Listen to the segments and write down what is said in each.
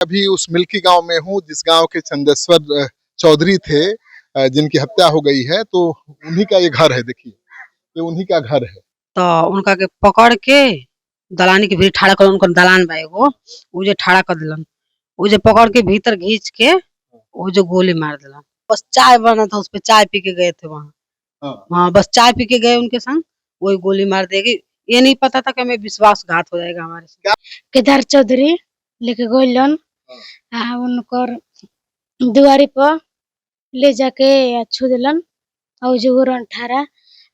अभी उस मिल्की गांव में हूँ जिस गांव के चंदेश्वर चौधरी थे, जिनकी हत्या हो गई है। तो उन्हीं का ये घर है, देखिए ये उन्हीं का घर है। तो उनका के पकड़ के दलानी के भीतर ठाड़ा कर, उनका दलान बा एगो, उ जे ठाड़ा कर दिलन, उ जे पकड़ के भीतर घींच के वो जो गोली मार दिलन। बस चाय बना था, उस पे चाय पी के गए थे वहाँ। हाँ, बस चाय पी के गए उनके संग, वही गोली मार देगी। ये नहीं पता था कि हमें विश्वासघात हो जाएगा हमारे साथ। केदार चौधरी लेके गइलन उनकर दुआरी पर ले जाके छू दिलन और जो रन ठारा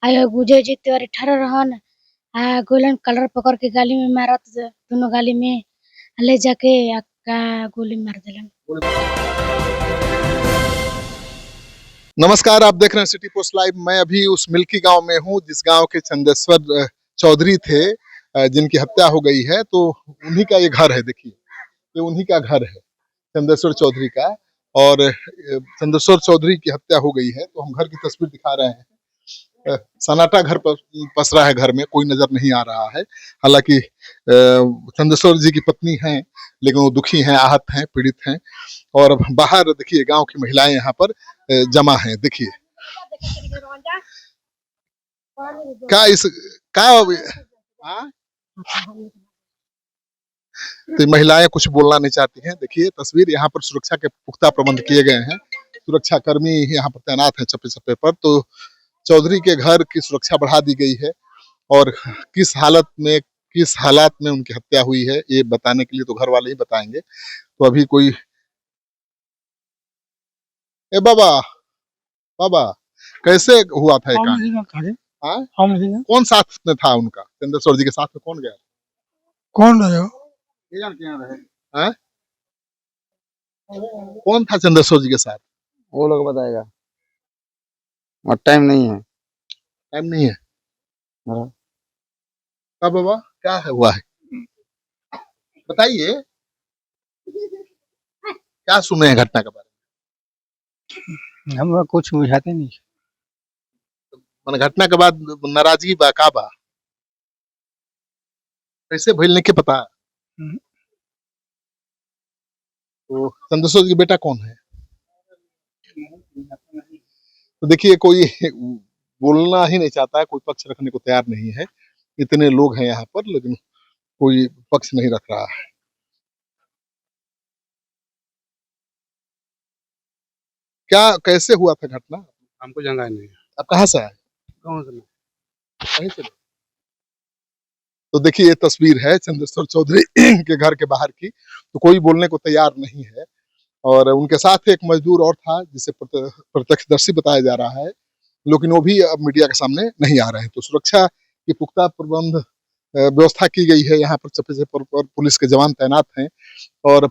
आयो गुजे जी तिवारी ठारा रहन गोलन कलर पकड़ के गाली में मारत, दोनों गाली में ले जाके गोली मार दिलन। नमस्कार, आप देख रहे हैं सिटी पोस्ट लाइव। मैं अभी उस मिल्की गांव में हूं जिस गांव के चंदेश्वर चौधरी थे, जिनकी हत्या हो गई है। तो उन्हीं का ये घर है, देखिए ये उन्हीं का घर है, चंदेश्वर चौधरी का। और चंदेश्वर चौधरी की हत्या हो गई है, तो हम घर की तस्वीर दिखा रहे हैं। सन्नाटा घर पर पसरा है, घर में कोई नजर नहीं आ रहा है। हालांकि चंदेश्वर जी की पत्नी हैं, लेकिन वो दुखी हैं, आहत हैं, पीड़ित हैं। और बाहर देखिए गांव की महिलाएं यहाँ पर जमा हैं। देखिए क्या इस क्या तो महिलाएं कुछ बोलना नहीं चाहती हैं। देखिए तस्वीर, यहाँ पर सुरक्षा के पुख्ता प्रबंध किए गए हैं, सुरक्षा कर्मी यहाँ पर तैनात हैं चप्पे चप्पे पर। तो चौधरी के घर की सुरक्षा बढ़ा दी गई है और किस हालात में उनकी हत्या हुई है ये बताने के लिए तो घर वाले ही बताएंगे। तो अभी कोई बाबा बाबा कैसे हुआ था कौन साथ में था उनका? चंदेश्वर जी के साथ में कौन गया? कौन रहे हो? है? कौन था चंदेश्वर जी के साथ? वो लोग बताएगा, और टाइम नहीं है। टाइम नहीं है? क्या बाबा, क्या है हुआ है बताइए, क्या सुने हैं घटना के बारे में? हम कुछ बुझाते नहीं। मन घटना के बाद नाराजगी बा का बा? कैसे भइल के पता? तो चंदेश्वर जी की बेटा कौन है? तो देखिए कोई बोलना ही नहीं चाहता है, कोई पक्ष रखने को तैयार नहीं है। इतने लोग हैं यहाँ पर, लेकिन कोई पक्ष नहीं रख रहा है। क्या कैसे हुआ था घटना? हमको जानकारी नहीं है। आप कहाँ से आए? कौन से? कहीं से? तो देखिए ये तस्वीर है चंदेश्वर चौधरी के घर के बाहर की। तो कोई बोलने को तैयार नहीं है। और उनके साथ एक मजदूर और था जिसे प्रत्यक्षदर्शी बताया जा रहा है, लेकिन वो भी अब मीडिया के सामने नहीं आ रहे हैं। तो सुरक्षा की पुख्ता प्रबंध व्यवस्था की गई है। यहाँ पर चप्पे पर पुलिस के जवान तैनात हैं। और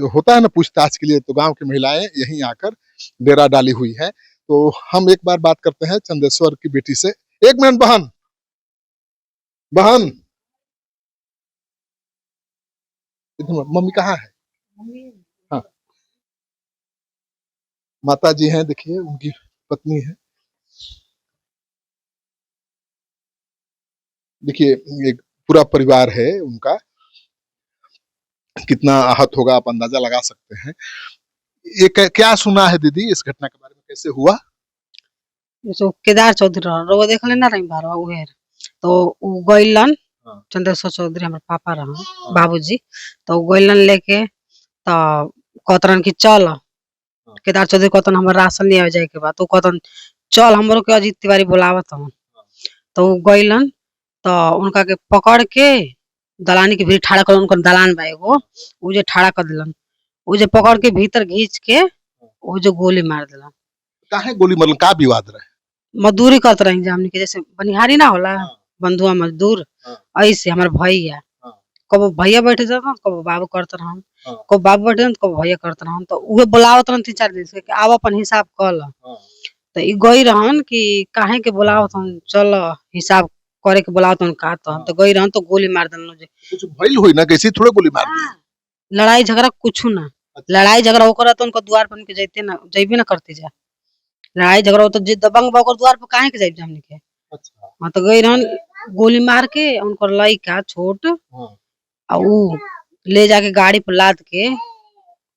होता है ना पूछताछ के लिए, तो गांव की महिलाएं यहीं आकर डेरा डाली हुई है। तो हम एक बार बात करते हैं चंदेश्वर की बेटी से। एक मिनट बहन, बहन मम्मी कहाँ है? हाँ, माता जी हैं, देखिए उनकी पत्नी है। देखिए एक पूरा परिवार है उनका, कितना आहत होगा आप अंदाजा लगा सकते हैं। ये क्या सुना है दीदी इस घटना के बारे में, कैसे हुआ? जो केदार चौधरी रो देख लेना रही बार उहेर, तो उ गइलन चंदेश्वर चौधरी हमारे पापा रहा बाबूजी। तो गइलन लेके तो कहतरन की चल, केदार चौधरी कहतन हमर राशन ले जाए के बाद। तो कहतन चल हमरो के अजीत तिवारी बुलावत हन। तो गइलन तो उनका के पकड़ के दलानी के भीतर ठाड़ा कर, उनका दलान बा एगो, उ जे ठाड़ा कर दिलन, उ जे पकड़ के भीतर घींच के वो जो गोली मार दिलन। काहे गोली मारलन? का विवाद रहे? मजदूरी करत रही हमनी के, जैसे बनिहारी ना होला, बंधुआ मजदूर, ऐसे हमारे भैया कबो भैया बैठे जाता, कबो बाबू करत रहन, कबो बाबू बैठे जाता, कबो भैया करत रहन। तो उहे बुलावत रहन 3-4 दिन से कि आव अपन हिसाब कर ल। तो ई गई रहन कि काहे के बुलावत हन, चल हिसाब करे के बुलावत हन का। तो गई रहन तो गोली मार देलन। जे कुछ भइल होई ना, कैसे थोड़े गोली मार दी? लड़ाई झगड़ा कुछ ना, लड़ाई झगड़ा होकर तो उनका द्वार पर के जैते ना, जैबे ना करते जा। लड़ाई झगड़ा हो तो जे दबंग बा ओकर द्वार पर काहे के जाइब हमनी के? अच्छा। हां, तो गई रहन गोली मार के उनकर लइका छोट उ ले जाके गाड़ी पर लाद के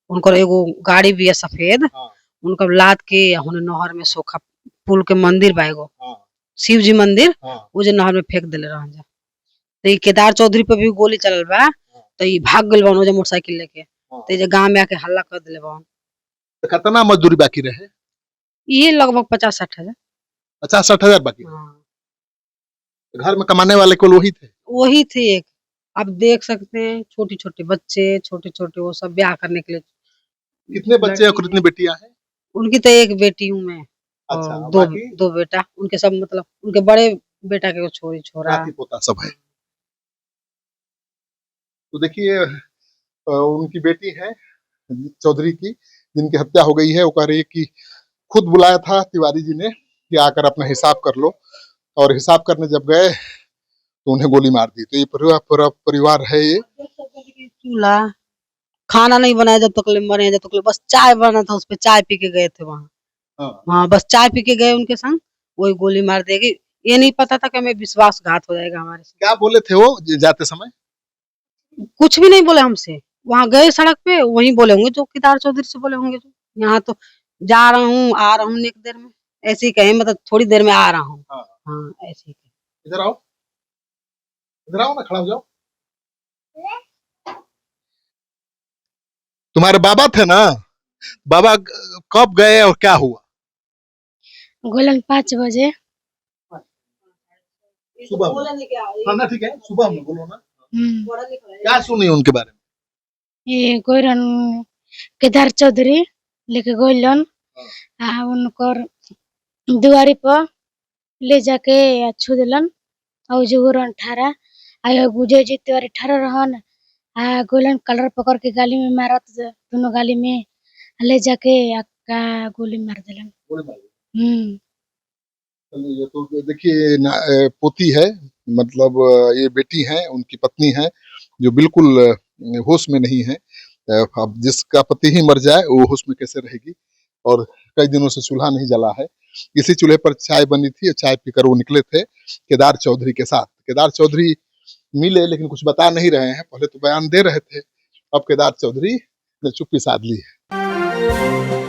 उनकर एगो गाड़ी भी है सफेद, हाँ। उनकर लाद के हुने नहर में सोखा पुल के मंदिर बा एगो, हाँ। शिव जी मंदिर, हाँ। वो जे नहर में फेंक देले रहन जा। तो ई केदार चौधरी पे भी गोली चलल बा, तो ई भाग गइल बा मोटरसाइकिल लेके, हाँ। तो जे गांव में आके हल्ला कर देले बा। तो कितना मजदूरी बाकी रहे? ये लगभग 50-60 हजार। 50-60 हजार बाकी? हाँ। घर में कमाने वाले को वही थे? वही थे एक। आप देख सकते हैं छोटे-छोटे बच्चे, छोटे-छोटे वो सब ब्याह करने के लिए। कितने बच्चे और कितनी बेटियां हैं? उनकी तो एक बेटी हूँ मैं, अच्छा, और और दो बाकी? दो बेटा। उनके सब मतलब उनके बड़े बेटा के छोरी छोरा। नाती पोता सब है। तो देखिए उनकी बेटी है चौधरी की, जिनकी हत्या हो गई है। वो कह रही है कि खुद बुलाया था तिवारी जी ने कि आकर अपना हिसाब कर लो, और हिसाब करने जब गए तो उन्हें गोली मार दी। तो ये पूरा परिवार है ये। चूल्हा खाना नहीं बनाया जब तक ले मरे, जब तक ले बस चाय बना था, उस पे चाय पी के गए थे वहाँ। हाँ। हाँ, बस चाय पी के गए उनके संग, वही गोली मार देगी। ये नहीं पता था कि हमें विश्वासघात हो जाएगा हमारे से। क्या बोले थे वो जाते समय? कुछ भी नहीं बोले हमसे। वहाँ गए सड़क पे, वहीं बोले होंगे जो केदार चौधरी से बोले होंगे जो, यहाँ तो जा रहा हूँ, आ रहा हूँ एक देर में, ऐसे ही कहे, मतलब थोड़ी देर में आ रहा हूँ। हाँ। हाँ, ऐसे ही कहे। इधर आओ, इधर आओ ना, खड़ा हो जाओ। तुम्हारे बाबा थे ना, बाबा कब गए और क्या हुआ? गोलन 5 बजे। सुबह में? हाँ ना, ठीक है, सुबह में बोलो ना। हम्म, क्या सुनी उनके बारे में? ये गोरन केदार चौधरी लेके गोलन उनकर दुआरी पर ले जाके छू दिलन, और जो गोरन ठारा आयो गुजे जी तिवारी ठारा रहन, गोलन कलर पकड़ के गाली में मारत, दोनों गाली में ले जाके गोली मार दिलन। गोली मार दी। हम्म। चलिए, ये तो देखिए पोती है, मतलब ये बेटी है, उनकी पत्नी है, जो बिल्कुल होश में नहीं है। अब जिसका पति ही मर जाए वो होश में कैसे रहेगी? और कई दिनों से चूल्हा नहीं जला है। इसी चूल्हे पर चाय बनी थी, चाय पीकर वो निकले थे केदार चौधरी के साथ। केदार चौधरी मिले लेकिन कुछ बता नहीं रहे हैं, पहले तो बयान दे रहे थे, अब केदार चौधरी ने चुप्पी साध ली है।